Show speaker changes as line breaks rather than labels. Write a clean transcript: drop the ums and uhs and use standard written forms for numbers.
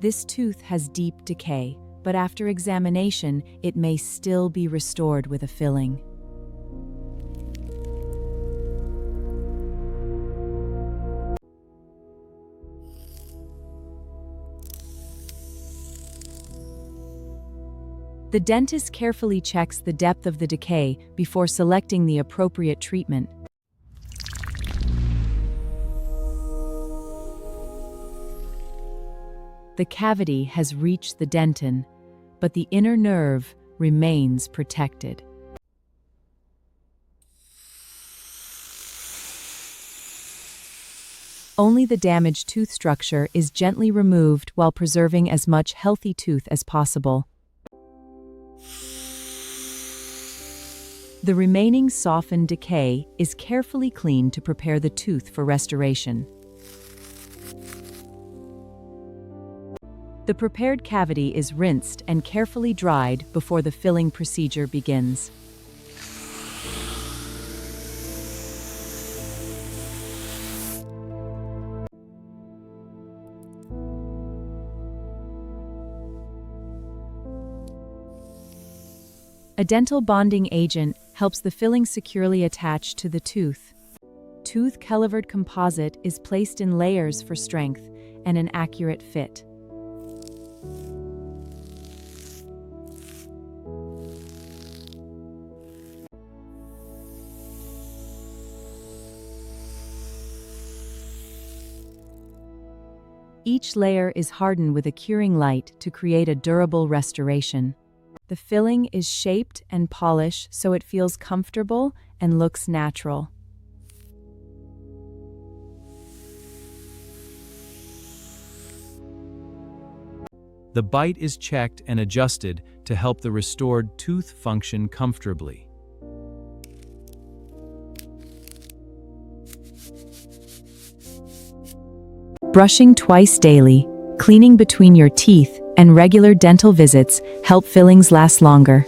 This tooth has deep decay, but after examination, it may still be restored with a filling. The dentist carefully checks the depth of the decay before selecting the appropriate treatment. The cavity has reached the dentin, but the inner nerve remains protected. Only the damaged tooth structure is gently removed while preserving as much healthy tooth as possible. The remaining softened decay is carefully cleaned to prepare the tooth for restoration. The prepared cavity is rinsed and carefully dried before the filling procedure begins. A dental bonding agent helps the filling securely attach to the tooth. Tooth-calivered composite is placed in layers for strength and an accurate fit. Each layer is hardened with a curing light to create a durable restoration. The filling is shaped and polished so it feels comfortable and looks natural.
The bite is checked and adjusted to help the restored tooth function comfortably.
Brushing twice daily, cleaning between your teeth, and regular dental visits help fillings last longer.